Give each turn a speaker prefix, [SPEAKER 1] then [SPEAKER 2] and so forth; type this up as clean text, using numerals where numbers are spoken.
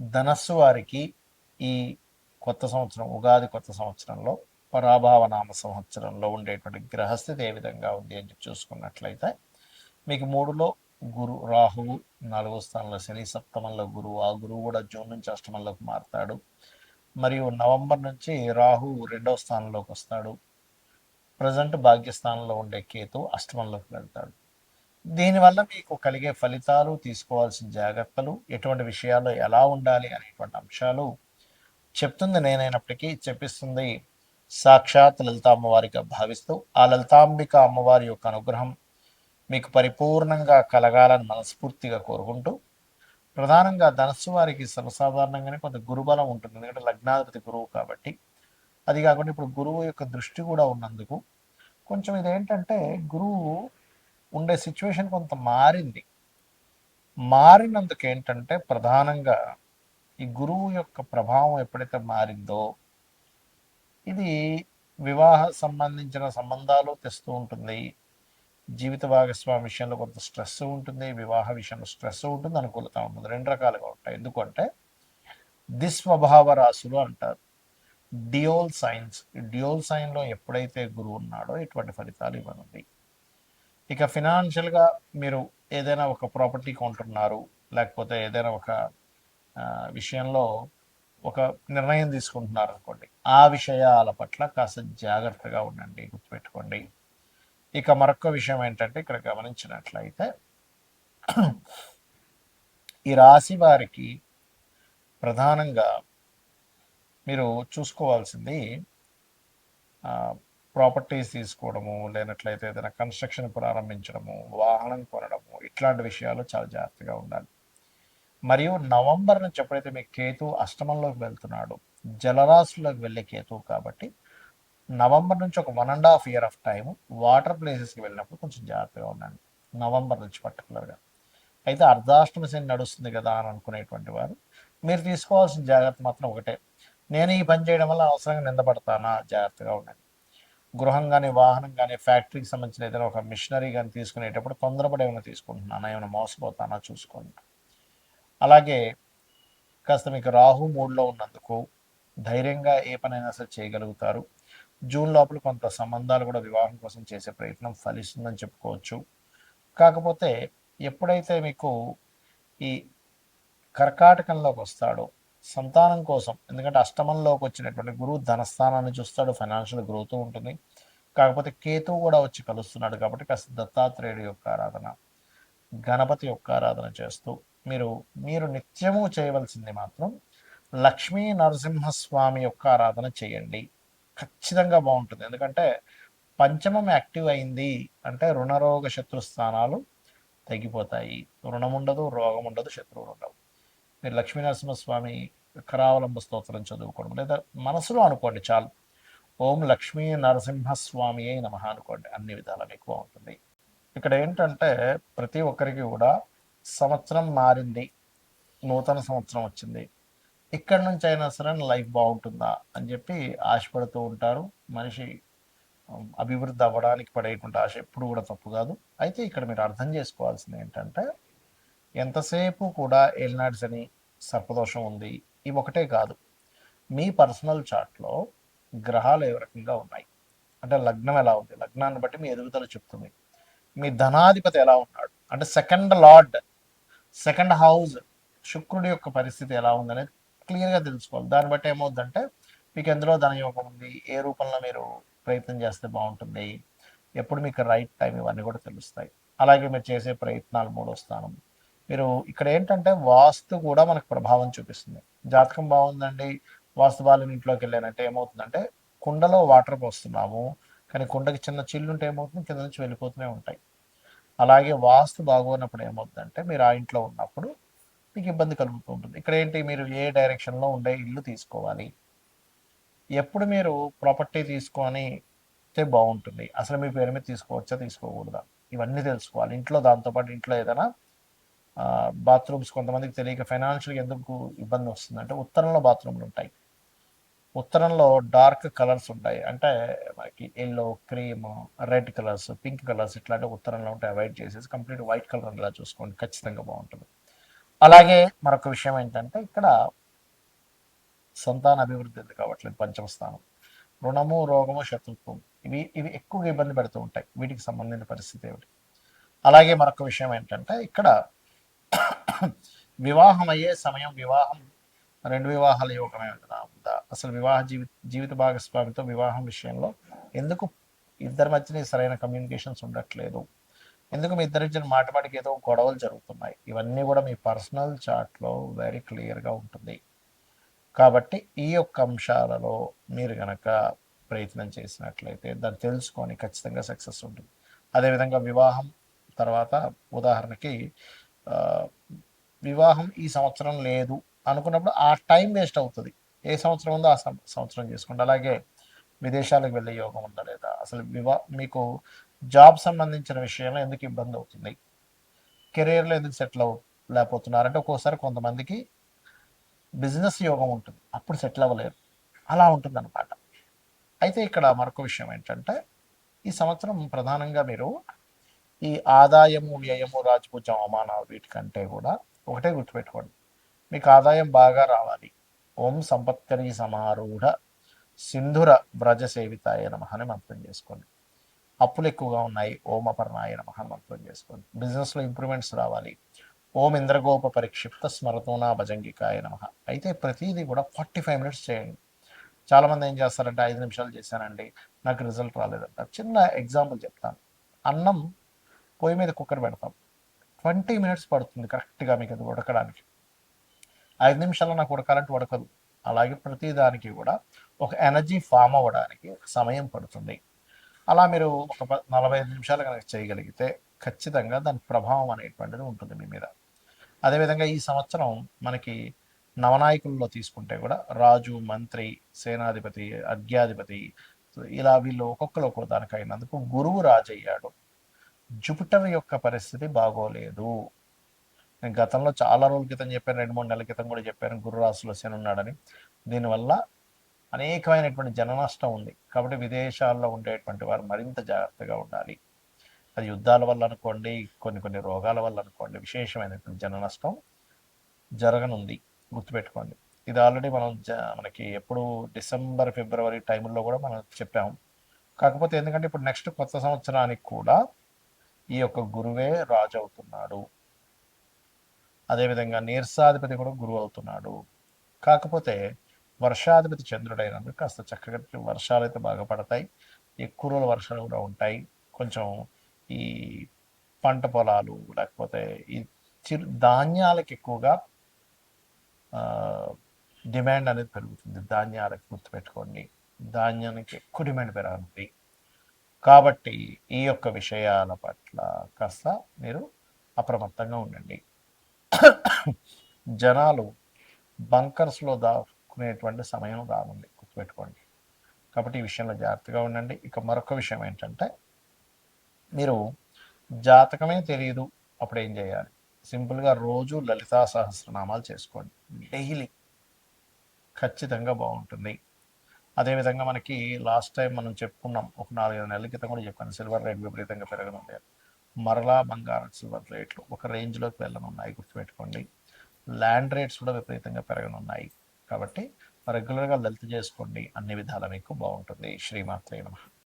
[SPEAKER 1] ధనస్సు వారికి ఈ కొత్త సంవత్సరం, ఉగాది కొత్త సంవత్సరంలో పరాభావ నామ సంవత్సరంలో ఉండేటువంటి గ్రహస్థితి ఏ విధంగా ఉంది అని చెప్పి చూసుకున్నట్లయితే, మీకు మూడులో రాహువు, నాలుగో స్థానంలో శని, సప్తమంలో గురువు. ఆ గురువు కూడా జూన్ నుంచి అష్టమంలోకి మారుతాడు. మరియు నవంబర్ నుంచి రాహు రెండవ స్థానంలోకి వస్తాడు. ప్రజెంట్ భాగ్యస్థానంలో ఉండే కేతు అష్టమంలోకి వెళ్తాడు. దీనివల్ల మీకు కలిగే ఫలితాలు, తీసుకోవాల్సిన జాగ్రత్తలు, ఎటువంటి విషయాల్లో ఎలా ఉండాలి అనేటువంటి అంశాలు చెప్తుంది నేనైనప్పటికీ చెప్పిస్తుంది సాక్షాత్ లలిత అమ్మవారిగా భావిస్తూ, ఆ లలితాంబిక అమ్మవారి యొక్క అనుగ్రహం మీకు పరిపూర్ణంగా కలగాలని మనస్ఫూర్తిగా కోరుకుంటూ, ప్రధానంగా ధనస్సు వారికి సర్వసాధారణంగానే కొంత గురుబలం ఉంటుంది. ఎందుకంటే లగ్నాధిపతి గురువు కాబట్టి. అది కాకుండా ఇప్పుడు గురువు యొక్క దృష్టి కూడా ఉన్నందుకు కొంచెం ఇదేంటంటే గురువు ఉండే సిచ్యువేషన్ కొంత మారింది. మారినందుకు ఏంటంటే ప్రధానంగా ఈ గురువు యొక్క ప్రభావం ఎప్పుడైతే మారిందో ఇది వివాహ సంబంధించిన సంబంధాలు తెస్తూ ఉంటుంది. జీవిత భాగస్వామి విషయంలో కొంత స్ట్రెస్ ఉంటుంది, వివాహ విషయంలో స్ట్రెస్ ఉంటుంది, అనుకూలత ఉంటుంది. రెండు రకాలుగా ఉంటాయి. ఎందుకంటే దిస్వభావ రాశులు అంటారు, డియోల్ సైన్స్. డియోల్ సైన్లో ఎప్పుడైతే గురువు ఉన్నాడో ఇటువంటి ఫలితాలు ఇవ్వనుంది. ఇక ఫినాన్షియల్గా మీరు ఏదైనా ఒక ప్రాపర్టీ కొంటున్నారు, లేకపోతే ఏదైనా ఒక విషయంలో ఒక నిర్ణయం తీసుకుంటున్నారు అనుకోండి, ఆ విషయాల పట్ల కాస్త జాగ్రత్తగా ఉండండి, గుర్తుపెట్టుకోండి. ఇక మరొక విషయం ఏంటంటే ఇక్కడ గమనించినట్లయితే ఈ రాశి వారికి ప్రధానంగా మీరు చూసుకోవాల్సింది ప్రాపర్టీస్ తీసుకోవడము, లేనట్లయితే ఏదైనా కన్స్ట్రక్షన్ ప్రారంభించడము, వాహనం కొనడము, ఇట్లాంటి విషయాలు చాలా జాగ్రత్తగా ఉండాలి. మరియు నవంబర్ నుంచి ఎప్పుడైతే మీకు కేతు అష్టమంలోకి వెళ్తున్నాడు, జలరాశుల్లోకి వెళ్ళే కేతు కాబట్టి నవంబర్ నుంచి ఒక 1.5 year ఆఫ్ టైం వాటర్ ప్లేసెస్కి వెళ్ళినప్పుడు కొంచెం జాగ్రత్తగా ఉండండి, నవంబర్ నుంచి పర్టికులర్గా. అయితే అర్ధాష్టమ శని నడుస్తుంది కదా అని అనుకునేటువంటి వారు మీరు తీసుకోవాల్సిన జాగ్రత్త మాత్రం ఒకటే, నేను ఈ పని చేయడం వల్ల అవసరంగా నిందపడతానా, జాగ్రత్తగా ఉండండి. గృహం కానీ, వాహనం కానీ, ఫ్యాక్టరీకి సంబంధించిన ఏదైనా ఒక మిషనరీ కానీ తీసుకునేటప్పుడు తొందరపడి ఏమైనా తీసుకుంటున్నానా, ఏమైనా మోసపోతానా చూసుకోండి. అలాగే కాస్త మీకు రాహు మూడ్లో ఉన్నందుకు ధైర్యంగా ఏ పనైనా సరే చేయగలుగుతారు. జూన్ లోపల కొంత సంబంధాలు కూడా వివాహం కోసం చేసే ప్రయత్నం ఫలిస్తుందని చెప్పుకోవచ్చు. కాకపోతే ఎప్పుడైతే మీకు ఈ కర్కాటకంలోకి వస్తాడో సంతానం కోసం, ఎందుకంటే అష్టమంలోకి వచ్చినటువంటి గురువు ధనస్థానాన్ని చూస్తాడు, ఫైనాన్షియల్ గ్రోత్ ఉంటుంది. కాకపోతే కేతువు కూడా వచ్చి కలుస్తున్నాడు కాబట్టి కాస్త దత్తాత్రేయుడు యొక్క ఆరాధన, గణపతి యొక్క ఆరాధన చేస్తూ మీరు మీరు నిత్యము చేయవలసింది మాత్రం లక్ష్మీ నరసింహస్వామి యొక్క ఆరాధన చేయండి. ఖచ్చితంగా బాగుంటుంది. ఎందుకంటే పంచమం యాక్టివ్ అయింది అంటే రుణరోగ శత్రు స్థానాలు తగ్గిపోతాయి. రుణం ఉండదు, రోగం ఉండదు, శత్రువులు ఉండవు. మీరు లక్ష్మీనరసింహస్వామి కరావలంబ స్తోత్రం చదువుకోవడం, లేదా మనసులో అనుకోండి చాలు, ఓం లక్ష్మీ నరసింహస్వామి అయి నమః అనుకోండి, అన్ని విధాలుగా ఎక్కువ ఉంటుంది. ఇక్కడ ఏంటంటే ప్రతి ఒక్కరికి కూడా సంవత్సరం మారింది, నూతన సంవత్సరం వచ్చింది, ఇక్కడి నుంచి అయినా సరే లైఫ్ బాగుంటుందా అని చెప్పి ఆశపడుతూ ఉంటారు. మనిషి అభివృద్ధి అవ్వడానికి పడేటువంటి ఆశ ఎప్పుడు కూడా తప్పు కాదు. అయితే ఇక్కడ మీరు అర్థం చేసుకోవాల్సింది ఏంటంటే ఎంతసేపు కూడా ఏలినాటి శని, సర్పదోషం ఉంది, ఇవి ఒకటే కాదు, మీ పర్సనల్ చార్ట్లో గ్రహాలు ఏ రకంగా ఉన్నాయి అంటే లగ్నం ఎలా ఉంది, లగ్నాన్ని బట్టి మీ ఎదుగుదల చెప్తుంది. మీ ధనాధిపతి ఎలా ఉన్నాడు అంటే సెకండ్ లార్డ్, సెకండ్ హౌస్ శుక్రుడి యొక్క పరిస్థితి ఎలా ఉందనేది క్లియర్గా తెలుసుకోవాలి. దాన్ని బట్టి ఏమవుతుందంటే మీకు ఎందులో ధనయోగం ఉంది, ఏ రూపంలో మీరు ప్రయత్నం చేస్తే బాగుంటుంది, ఎప్పుడు మీకు రైట్ టైం, ఇవన్నీ కూడా తెలుస్తాయి. అలాగే మీరు చేసే ప్రయత్నాలు, మూడో స్థానం. మీరు ఇక్కడ ఏంటంటే వాస్తు కూడా మనకు ప్రభావం చూపిస్తుంది. జాతకం బాగుందండి, వాస్తు బాలని ఇంట్లోకి వెళ్ళానంటే ఏమవుతుందంటే కుండలో వాటర్ పోస్తున్నాము, కానీ కుండకి చిన్న చిల్లుంటే ఏమవుతుంది, కింద నుంచి వెళ్ళిపోతూనే ఉంటాయి. అలాగే వాస్తు బాగోనప్పుడు ఏమవుతుందంటే మీరు ఆ ఇంట్లో ఉన్నప్పుడు మీకు ఇబ్బంది కలుగుతూ ఉంటుంది. ఇక్కడ ఏంటి, మీరు ఏ డైరెక్షన్లో ఉండే ఇల్లు తీసుకోవాలి, ఎప్పుడు మీరు ప్రాపర్టీ తీసుకొని బాగుంటుంది, అసలు మీ పేరు మీద తీసుకోవచ్చా తీసుకోకూడదా, ఇవన్నీ తెలుసుకోవాలి ఇంట్లో. దాంతోపాటు ఇంట్లో ఏదైనా బాత్రూమ్స్ కొంతమందికి తెలియక ఫైనాన్షియల్గా ఎందుకు ఇబ్బంది వస్తుందంటే ఉత్తరంలో బాత్రూమ్లు ఉంటాయి, ఉత్తరంలో డార్క్ కలర్స్ ఉంటాయి, అంటే మనకి yellow, cream, red colours, pink colours ఇట్లాంటి ఉత్తరంలో ఉంటే అవాయిడ్ చేసేసి కంప్లీట్ వైట్ కలర్ ఇలా చూసుకోండి, ఖచ్చితంగా బాగుంటుంది. అలాగే మరొక విషయం ఏంటంటే ఇక్కడ సంతాన అభివృద్ధి ఎందుకు కావట్లేదు, పంచమ స్థానం. రుణము, రోగము, శత్రుత్వం, ఇవి ఎక్కువగా ఇబ్బంది పెడుతూ ఉంటాయి. వీటికి సంబంధించిన పరిస్థితి ఏమిటి? అలాగే మరొక విషయం ఏంటంటే ఇక్కడ వివాహం అయ్యే సమయం, రెండు వివాహాల యోగమే ఉందా? అసలు జీవిత భాగస్వామితో వివాహం విషయంలో ఎందుకు ఇద్దరి మధ్యన సరైన కమ్యూనికేషన్స్ ఉండట్లేదు? ఎందుకు మీ ఇద్దరి మధ్యన మాటికి ఏదో గొడవలు జరుగుతున్నాయి? ఇవన్నీ కూడా మీ పర్సనల్ చార్ట్లో వెరీ క్లియర్గా ఉంటుంది. కాబట్టి ఈ యొక్క అంశాలలో మీరు గనక ప్రయత్నం చేసినట్లయితే దాన్ని తెలుసుకొని ఖచ్చితంగా సక్సెస్ ఉంటుంది. అదేవిధంగా వివాహం తర్వాత ఉదాహరణకి వివాహం ఈ సంవత్సరం లేదు అనుకున్నప్పుడు ఆ టైం వేస్ట్ అవుతుంది. ఏ సంవత్సరం ఉందో ఆ సంవత్సరం చేసుకోండి. అలాగే విదేశాలకు వెళ్ళే యోగం ఉందా లేదా, అసలు మీకు జాబ్ సంబంధించిన విషయంలో ఎందుకు ఇబ్బంది అవుతుంది, కెరీర్లో ఎందుకు సెటిల్ లేకపోతున్నారంటే ఒక్కోసారి కొంతమందికి బిజినెస్ యోగం ఉంటుంది, అప్పుడు సెటిల్ అవ్వలేరు, అలా ఉంటుంది అనమాట. అయితే ఇక్కడ మరొక విషయం ఏంటంటే ఈ సంవత్సరం ప్రధానంగా మీరు ఈ ఆదాయము, వ్యయము, రాజపూజ్యం, అవమానాలు వీటికంటే కూడా ఒకటే గుర్తుపెట్టుకోండి, మీకు ఆదాయం బాగా రావాలి. ఓం సంపత్కరి సమారూఢ సింధుర వ్రజ సేవితాయ నమ అని మంత్రం చేసుకోండి. అప్పులు ఎక్కువగా ఉన్నాయి, ఓం అపర్ణాయ నమ అని మంత్రం చేసుకోండి. బిజినెస్లో ఇంప్రూవ్మెంట్స్ రావాలి, ఓం ఇంద్రగోప పరిక్షిప్త స్మరతోనా భజంగికాయ నమ. అయితే ప్రతిదీ కూడా 45 మినిట్స్ చేయండి. చాలామంది ఏం చేస్తారంటే 5 నిమిషాలు చేశానండి నాకు రిజల్ట్ రాలేదంట. చిన్న ఎగ్జాంపుల్ చెప్తాను. అన్నం పొయ్యి మీద కుక్కర్ పెడతాం, 20 మినిట్స్ పడుతుంది కరెక్ట్గా మీకు అది ఉడకడానికి. 5 నిమిషాల్లో నాకు ఉడకాలంటే ఉడకదు. అలాగే ప్రతి దానికి కూడా ఒక ఎనర్జీ ఫామ్ అవ్వడానికి సమయం పడుతుంది. అలా మీరు ఒక 45 నిమిషాలు కనుక చేయగలిగితే ఖచ్చితంగా దాని ప్రభావం అనేటువంటిది ఉంటుంది మీ మీద. అదేవిధంగా ఈ సంవత్సరం మనకి నవనాయకుల్లో తీసుకుంటే కూడా రాజు, మంత్రి, సేనాధిపతి, అర్ఘ్యాధిపతి, ఇలా వీళ్ళు ఒక్కొక్కరు దానికి అయినందుకు గురువు రాజు అయ్యాడు. జూపిటర్ యొక్క పరిస్థితి బాగోలేదు. నేను గతంలో చాలా రోజుల క్రితం చెప్పాను, 2-3 నెలల క్రితం కూడా చెప్పాను గురు రాశిలో శని ఉన్నాడని. దీనివల్ల అనేకమైనటువంటి జన నష్టం ఉంది. కాబట్టి విదేశాల్లో ఉండేటువంటి వారు మరింత జాగ్రత్తగా ఉండాలి. అది యుద్ధాల వల్ల అనుకోండి, కొన్ని రోగాల వల్ల అనుకోండి, విశేషమైనటువంటి జన నష్టం జరగనుంది, గుర్తుపెట్టుకోండి. ఇది ఆల్రెడీ మనకి ఎప్పుడు డిసెంబర్, ఫిబ్రవరి టైంలో కూడా మనం చెప్పాము. కాకపోతే ఎందుకంటే ఇప్పుడు నెక్స్ట్ కొత్త సంవత్సరానికి కూడా ఈ యొక్క గురువే రాజు అవుతున్నాడు. అదేవిధంగా నీర్సాధిపతి కూడా గురువు అవుతున్నాడు. కాకపోతే వర్షాధిపతి చంద్రుడైనందుకు కాస్త చక్కగా వర్షాలు అయితే బాగా పడతాయి, ఎక్కువ రోజుల వర్షాలు కూడా ఉంటాయి. కొంచెం ఈ పంట పొలాలు లేకపోతే ఈ ధాన్యాలకు ఎక్కువగా డిమాండ్ అనేది పెరుగుతుంది. ధాన్యాలకు గుర్తుపెట్టుకోండి, ధాన్యానికి ఎక్కువ డిమాండ్ పెరగనుంది. కాబట్టి ఈ యొక్క విషయాల పట్ల కాస్త మీరు అప్రమత్తంగా ఉండండి. జనాలు బంకర్స్లో దాక్కునేటువంటి సమయం రానుంది, గుర్తుపెట్టుకోండి. కాబట్టి ఈ విషయంలో జాగ్రత్తగా ఉండండి. ఇక మరొక విషయం ఏంటంటే మీరు జాతకమే తెలియదు అప్పుడు ఏం చేయాలి? సింపుల్గా రోజు లలితా సహస్రనామాలు చేసుకోండి డైలీ, ఖచ్చితంగా బాగుంటుంది. అదేవిధంగా మనకి లాస్ట్ టైం మనం చెప్పుకున్నాం, ఒక 4-5 నెలల క్రితం కూడా చెప్పాను, సిల్వర్ రేట్ విపరీతంగా పెరగనుంది. మరలా బంగారం, సిల్వర్ రేట్లు ఒక రేంజ్లోకి వెళ్ళనున్నాయి, గుర్తుపెట్టుకోండి. ల్యాండ్ రేట్స్ కూడా విపరీతంగా పెరగనున్నాయి. కాబట్టి రెగ్యులర్గా లలిత చేసుకోండి, అన్ని విధాలా మీకు బాగుంటుంది. శ్రీమాత్రే నమః.